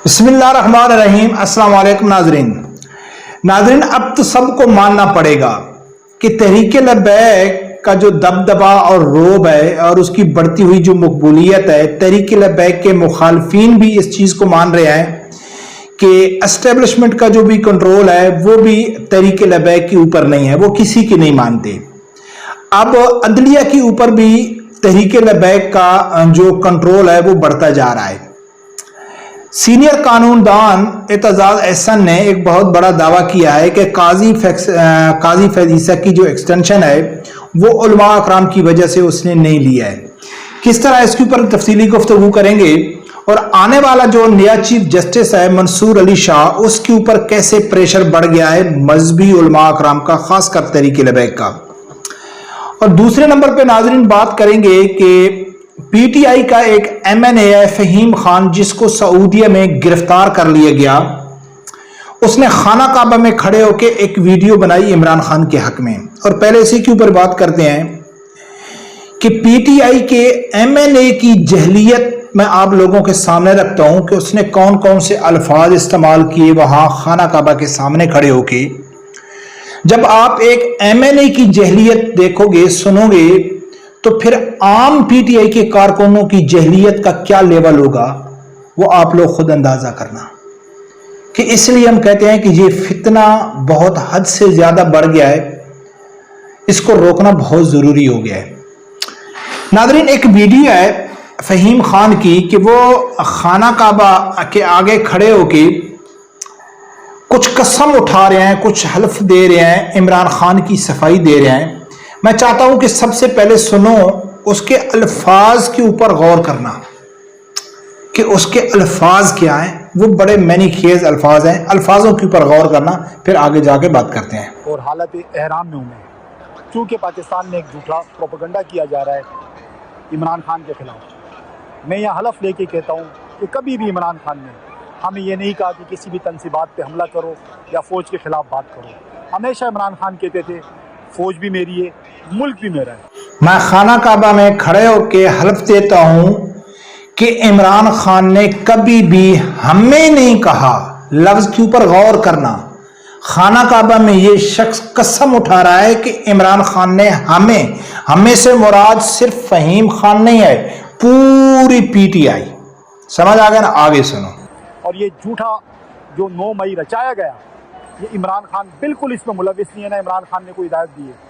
بسم اللہ الرحمن الرحیم۔ السلام علیکم ناظرین، اب تو سب کو ماننا پڑے گا کہ تحریک لبیک کا جو دبدبا اور روب ہے اور اس کی بڑھتی ہوئی جو مقبولیت ہے، تحریک لبیک کے مخالفین بھی اس چیز کو مان رہے ہیں کہ اسٹیبلشمنٹ کا جو بھی کنٹرول ہے وہ بھی تحریک لبیک کے اوپر نہیں ہے، وہ کسی کی نہیں مانتے۔ اب عدلیہ کے اوپر بھی تحریک لبیک کا جو کنٹرول ہے وہ بڑھتا جا رہا ہے۔ سینئر قانون دان اعتزاز احسن نے ایک بہت بڑا دعویٰ کیا ہے کہ قاضی فیض عیسیٰ کی جو ایکسٹینشن ہے وہ علماء اکرام کی وجہ سے اس نے نہیں لیا ہے۔ کس طرح اس کے اوپر تفصیلی گفتگو کریں گے، اور آنے والا جو نیا چیف جسٹس ہے منصور علی شاہ، اس کے اوپر کیسے پریشر بڑھ گیا ہے مذہبی علماء اکرام کا، خاص کر تحریک لبیک کا۔ اور دوسرے نمبر پہ ناظرین بات کریں گے کہ پی ٹی آئی کا ایک ایم این اے ہے فہیم خان، جس کو سعودیہ میں گرفتار کر لیا گیا۔ اس نے خانہ کعبہ میں کھڑے ہو کے ایک ویڈیو بنائی عمران خان کے حق میں، اور پہلے اسی کے اوپر بات کرتے ہیں کہ پی ٹی آئی کے ایم این اے کی جہلیت میں آپ لوگوں کے سامنے رکھتا ہوں کہ اس نے کون کون سے الفاظ استعمال کیے وہاں خانہ کعبہ کے سامنے کھڑے ہو کے۔ جب آپ ایک ایم این اے کی جہلیت دیکھو گے، سنو گے، تو پھر عام پی ٹی آئی کے کارکنوں کی جہلیت کا کیا لیول ہوگا وہ آپ لوگ خود اندازہ کرنا۔ کہ اس لیے ہم کہتے ہیں کہ یہ فتنہ بہت حد سے زیادہ بڑھ گیا ہے، اس کو روکنا بہت ضروری ہو گیا ہے۔ ناظرین، ایک ویڈیو ہے فہیم خان کی کہ وہ خانہ کعبہ کے آگے کھڑے ہو کے کچھ قسم اٹھا رہے ہیں، کچھ حلف دے رہے ہیں، عمران خان کی صفائی دے رہے ہیں۔ میں چاہتا ہوں کہ سب سے پہلے سنو اس کے الفاظ کے اوپر غور کرنا کہ اس کے الفاظ کیا ہیں۔ وہ بڑے معنی خیز الفاظ ہیں، الفاظوں کے اوپر غور کرنا، پھر آگے جا کے بات کرتے ہیں۔ اور حالت احرام میں ہوں میں، چونکہ پاکستان میں ایک جھوٹا پروپیگنڈا کیا جا رہا ہے عمران خان کے خلاف۔ میں یہ حلف لے کے کہتا ہوں کہ کبھی بھی عمران خان نے ہمیں یہ نہیں کہا کہ کسی بھی تنصیبات پہ حملہ کرو یا فوج کے خلاف بات کرو۔ ہمیشہ عمران خان کہتے تھے فوج بھی میری ہے، ملک بھی میرا ہے۔ میں خانہ کعبہ میں کھڑے ہو کے حلف دیتا ہوں کہ عمران خان نے کبھی بھی ہمیں نہیں کہا، لفظ کے اوپر غور کرنا۔ خانہ کعبہ میں یہ شخص قسم اٹھا رہا ہے کہ عمران خان نے ہمیں سے مراد صرف فہیم خان نہیں ہے، پوری پی ٹی آئی۔ سمجھ آ گیا نا؟ آگے سنو۔ اور یہ جھوٹا جو 9 مئی رچایا گیا، یہ عمران خان بالکل اس میں ملوث نہیں ہے، نہ عمران خان نے کوئی ہدایت دی ہے۔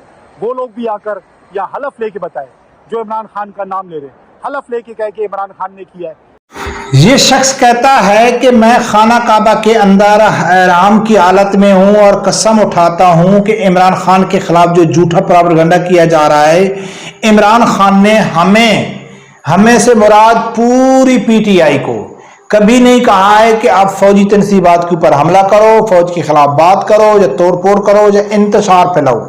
وہ لوگ بھی آ کر یا حلف لے کے بتائے جو عمران خان کا نام لے رہے، حلف لے کے کہے کہ عمران خان نے کیا ہے۔ یہ شخص کہتا ہے کہ میں خانہ کعبہ کے اندر احرام کی حالت میں ہوں اور قسم اٹھاتا ہوں کہ عمران خان کے خلاف جو جھوٹا پروپیگنڈا کیا جا رہا ہے، عمران خان نے ہمیں سے مراد پوری پی ٹی آئی کو کبھی نہیں کہا ہے کہ آپ فوجی تنصیبات کے اوپر حملہ کرو، فوج کے خلاف بات کرو، یا توڑ پھوڑ کرو، یا انتشار پھیلاؤ۔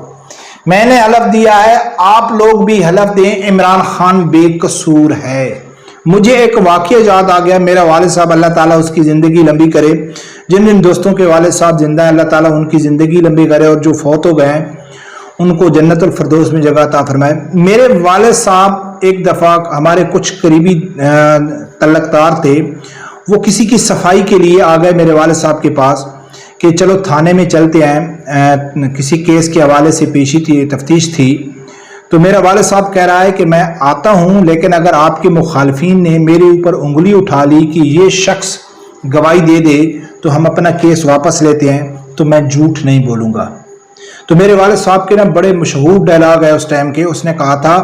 میں نے حلف دیا ہے، آپ لوگ بھی حلف دیں، عمران خان بے قصور ہے۔ مجھے ایک واقعہ یاد آ گیا، میرا والد صاحب، اللہ تعالیٰ اس کی زندگی لمبی کرے، جن دوستوں کے والد صاحب زندہ ہیں اللہ تعالیٰ ان کی زندگی لمبی کرے، اور جو فوت ہو گئے ہیں ان کو جنت الفردوس میں جگہ عطا فرمائے۔ میرے والد صاحب ایک دفعہ، ہمارے کچھ قریبی تعلقدار تھے، وہ کسی کی صفائی کے لیے آ گئے میرے والد صاحب کے پاس کہ چلو تھانے میں چلتے ہیں، کسی کیس کے حوالے سے پیشی تھی، تفتیش تھی۔ تو میرا والد صاحب کہہ رہا ہے کہ میں آتا ہوں، لیکن اگر آپ کے مخالفین نے میرے اوپر انگلی اٹھا لی کہ یہ شخص گواہی دے دے تو ہم اپنا کیس واپس لیتے ہیں، تو میں جھوٹ نہیں بولوں گا۔ تو میرے والد صاحب کے نا بڑے مشہور ڈائلاگ ہے اس ٹائم کے، اس نے کہا تھا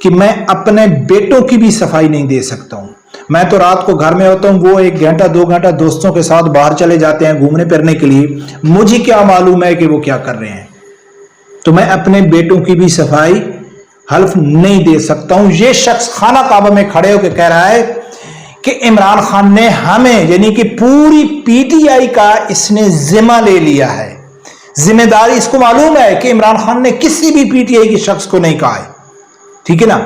کہ میں اپنے بیٹوں کی بھی صفائی نہیں دے سکتا ہوں، میں تو رات کو گھر میں ہوتا ہوں، وہ 1 گھنٹہ 2 گھنٹہ دوستوں کے ساتھ باہر چلے جاتے ہیں گھومنے پھرنے کے لیے، مجھے کیا معلوم ہے کہ وہ کیا کر رہے ہیں، تو میں اپنے بیٹوں کی بھی صفائی حلف نہیں دے سکتا ہوں۔ یہ شخص خانہ کعبہ میں کھڑے ہو کے کہہ رہا ہے کہ عمران خان نے ہمیں، یعنی کہ پوری پی ٹی آئی کا اس نے ذمہ لے لیا ہے، ذمہ داری اس کو معلوم ہے کہ عمران خان نے کسی بھی پی ٹی آئی کے شخص کو نہیں کہا ہے، ٹھیک ہے نا۔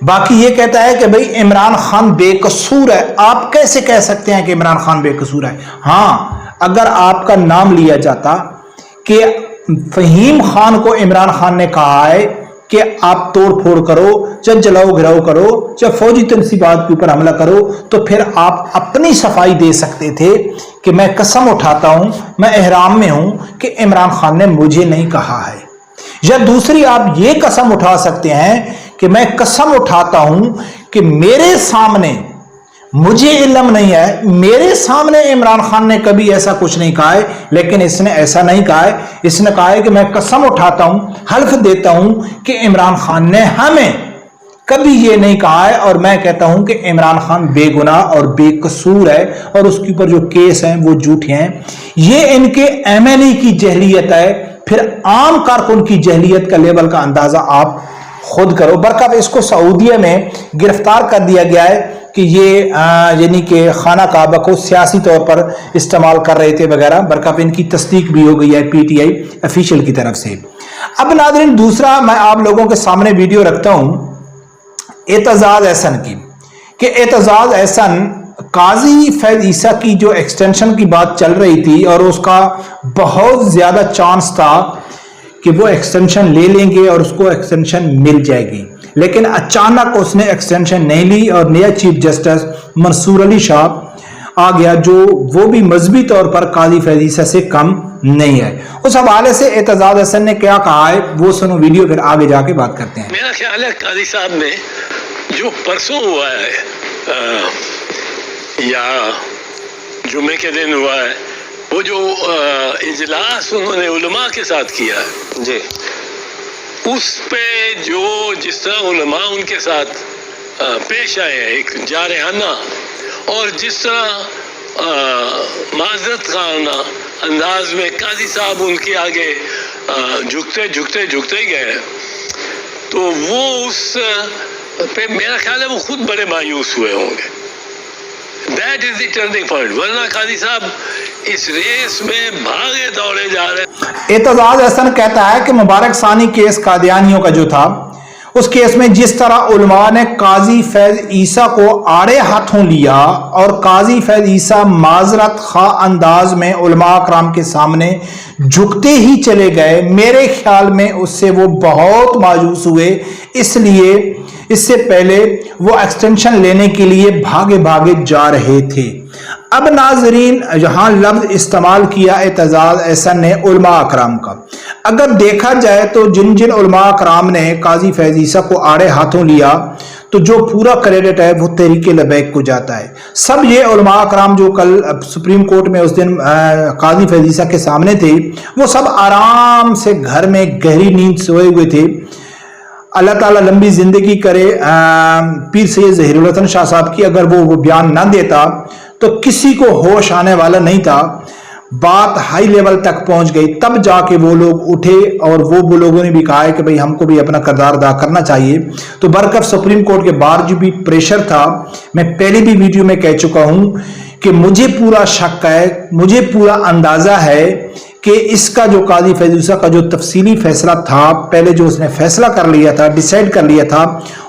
باقی یہ کہتا ہے کہ بھئی عمران خان بے قصور ہے۔ آپ کیسے کہہ سکتے ہیں کہ عمران خان بے قصور ہے؟ ہاں، اگر آپ کا نام لیا جاتا کہ فہیم خان کو عمران خان نے کہا ہے کہ آپ توڑ پھوڑ کرو، چاہے جلاؤ گھراؤ کرو، چاہے فوجی تنصیبات کے اوپر حملہ کرو، تو پھر آپ اپنی صفائی دے سکتے تھے کہ میں قسم اٹھاتا ہوں، میں احرام میں ہوں کہ عمران خان نے مجھے نہیں کہا ہے۔ یا دوسری آپ یہ قسم اٹھا سکتے ہیں کہ میں قسم اٹھاتا ہوں کہ میرے سامنے، مجھے علم نہیں ہے، میرے سامنے عمران خان نے کبھی ایسا کچھ نہیں کہا ہے، لیکن اس نے ایسا نہیں کہا ہے، اس نے کہا ہے کہ میں قسم اٹھاتا ہوں، حلف دیتا ہوں کہ عمران خان نے ہمیں کبھی یہ نہیں کہا ہے، اور میں کہتا ہوں کہ عمران خان بے گناہ اور بے قصور ہے، اور اس کے اوپر جو کیس ہیں وہ جھوٹے ہیں۔ یہ ان کے ایم ایل اے کی جہلیت ہے۔ پھر عام کارکن کی جہلیت کا لیول کا اندازہ آپ خود کرو۔ برکب اس کو سعودیہ میں گرفتار کر دیا گیا ہے کہ یہ یعنی کہ خانہ کعبہ کو سیاسی طور پر استعمال کر رہے تھے وغیرہ۔ برکب ان کی تصدیق بھی ہو گئی ہے پی ٹی آئی افیشل کی طرف سے۔ اب ناظرین دوسرا میں آپ لوگوں کے سامنے ویڈیو رکھتا ہوں اعتزاز احسن کی، کہ اعتزاز احسن قاضی فیض عیسیٰ کی جو ایکسٹینشن کی بات چل رہی تھی، اور اس کا بہت زیادہ چانس تھا کہ وہ ایکسٹینشن لے لیں گے اور اس کو ایکسٹینشن مل جائے گی، لیکن اچانک اس نے ایکسٹینشن نہیں لی، اور نیا چیف جسٹس منصور علی شاہ آ گیا، جو وہ بھی مذہبی طور پر قاضی فیض عیسیٰ سے کم نہیں ہے۔ اس حوالے سے اعتزاز احسن نے کیا کہا ہے وہ سنو ویڈیو، پھر آگے جا کے بات کرتے ہیں۔ میرا خیال ہے قاضی صاحب نے جو پرسوں ہوا ہے یا جمعے کے دن ہوا ہے، وہ جو اجلاس انہوں نے علماء کے ساتھ کیا ہے جی، اس پہ جو جس طرح علماء ان کے ساتھ پیش آئے ہیں ایک جارحانہ، اور جس طرح معذرت خانہ انداز میں قاضی صاحب ان کے آگے جھکتے گئے، تو وہ اس پہ میرا خیال ہے وہ خود بڑے مایوس ہوئے ہوں گے۔ That is the turning point, ورنہ قاضی صاحب اس ریس میں بھاگے دوڑے جا رہے ہیں۔ اعتزاز احسن کہتا ہے کہ مبارک ثانی کیس قادیانیوں کا جو تھا، اس کیس میں جس طرح علماء نے قاضی فیض عیسیٰ کو آڑے ہاتھوں لیا، اور قاضی فیض عیسیٰ معذرت خواہ انداز میں علماء اکرام کے سامنے جھکتے ہی چلے گئے، میرے خیال میں اس سے وہ بہت مایوس ہوئے، اس لیے اس سے پہلے وہ ایکسٹینشن لینے کے لیے بھاگے جا رہے تھے۔ اب ناظرین یہاں لفظ استعمال کیا اعتزاز احسن نے علماء اکرام کا۔ اگر دیکھا جائے تو جن علماء اکرام نے قاضی فیض عیسیٰ کو آڑے ہاتھوں لیا، تو جو پورا کریڈٹ ہے وہ تحریک لبیک کو جاتا ہے۔ سب یہ علماء اکرام جو کل سپریم کورٹ میں اس دن قاضی فیض عیسیٰ کے سامنے تھے، وہ سب آرام سے گھر میں گہری نیند سوئے ہوئے تھے۔ اللہ تعالیٰ لمبی زندگی کرے پیر سید ظہیر الحسن شاہ صاحب کی، اگر وہ بیان نہ دیتا تو کسی کو ہوش آنے والا نہیں تھا۔ بات ہائی لیول تک پہنچ گئی، تب جا کے وہ لوگ اٹھے، اور وہ لوگوں نے بھی کہا ہے کہ بھئی ہم کو بھی اپنا کردار ادا کرنا چاہیے۔ تو برکف سپریم کورٹ کے باہر جو بھی پریشر تھا، میں پہلی بھی ویڈیو میں کہہ چکا ہوں کہ مجھے پورا شک ہے، مجھے پورا اندازہ ہے کہ اس کا جو قاضی فیض عیسیٰ کا جو تفصیلی فیصلہ تھا، پہلے جو اس نے فیصلہ کر لیا تھا، ڈیسائیڈ کر لیا تھا،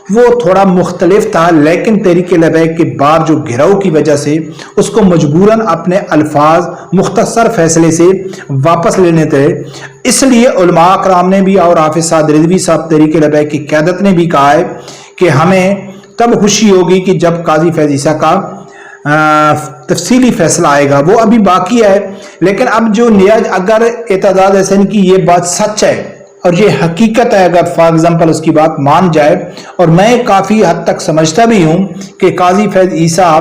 وہ تھوڑا مختلف تھا، لیکن تحریک لبیک کے بعد جو گھراؤ کی وجہ سے اس کو مجبوراً اپنے الفاظ مختصر فیصلے سے واپس لینے تھے۔ اس لیے علماء اکرام نے بھی اور حافظ سعد رضوی صاحب تحریک لبیک کی قیادت نے بھی کہا ہے کہ ہمیں تب خوشی ہوگی کہ جب قاضی فیض عیسیٰ کا تفصیلی فیصلہ آئے گا، وہ ابھی باقی ہے۔ لیکن اب جو نیاز اگر اعتزاز احسن کی یہ بات سچ ہے اور یہ حقیقت ہے، اگر فار ایگزامپل اس کی بات مان جائے، اور میں کافی حد تک سمجھتا بھی ہوں کہ قاضی فیض عیسیٰ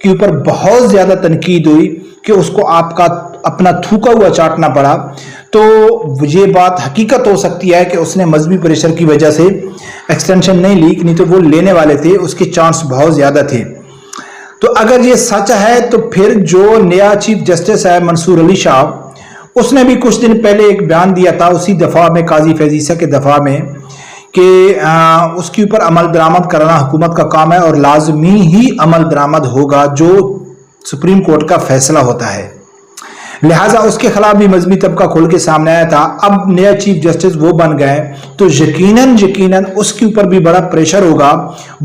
کے اوپر بہت زیادہ تنقید ہوئی کہ اس کو آپ کا اپنا تھوکا ہوا چاٹنا پڑا، تو یہ بات حقیقت ہو سکتی ہے کہ اس نے مذہبی پریشر کی وجہ سے ایکسٹینشن نہیں لی، نہیں تو وہ لینے والے تھے، اس کے چانس بہت زیادہ تھے۔ تو اگر یہ سچ ہے تو پھر جو نیا چیف جسٹس ہے منصور علی شاہ، اس نے بھی کچھ دن پہلے ایک بیان دیا تھا اسی دفعہ میں، قاضی فیض عیسیٰ کے دفعہ میں، کہ اس کے اوپر عمل درآمد کرنا حکومت کا کام ہے، اور لازمی ہی عمل درآمد ہوگا جو سپریم کورٹ کا فیصلہ ہوتا ہے۔ لہٰذا اس کے خلاف بھی مذہبی طبقہ کھل کے سامنے آیا تھا. اب نیا چیف جسٹس وہ بن گئے تو یقیناً اس کے اوپر بھی بڑا پریشر ہوگا.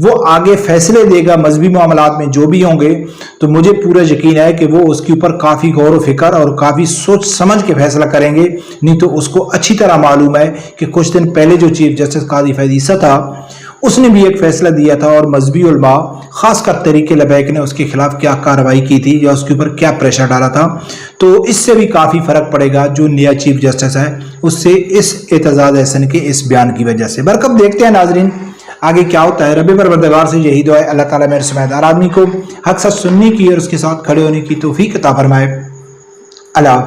وہ آگے فیصلے دے گا مذہبی معاملات میں جو بھی ہوں گے, تو مجھے پورا یقین ہے کہ وہ اس کے اوپر کافی غور و فکر اور کافی سوچ سمجھ کے فیصلہ کریں گے. نہیں تو اس کو اچھی طرح معلوم ہے کہ کچھ دن پہلے جو چیف جسٹس قاضی فیض عیسیٰ تھا اس نے بھی ایک فیصلہ دیا تھا, اور مذہبی علماء خاص کر تحریک لبیک نے اس کے خلاف کیا کارروائی کی تھی یا اس کے اوپر کیا پریشر ڈالا تھا. تو اس سے بھی کافی فرق پڑے گا جو نیا چیف جسٹس ہے اس سے, اس اعتزاز احسن کے اس بیان کی وجہ سے. برکب دیکھتے ہیں ناظرین آگے کیا ہوتا ہے. رب پروردگار سے یہی دعا ہے اللہ تعالیٰ میرے سمیت ہر آدمی کو حق سچ سننے کی اور اس کے ساتھ کھڑے ہونے کی توفیق عطا فرمائے. اللہ حافظ.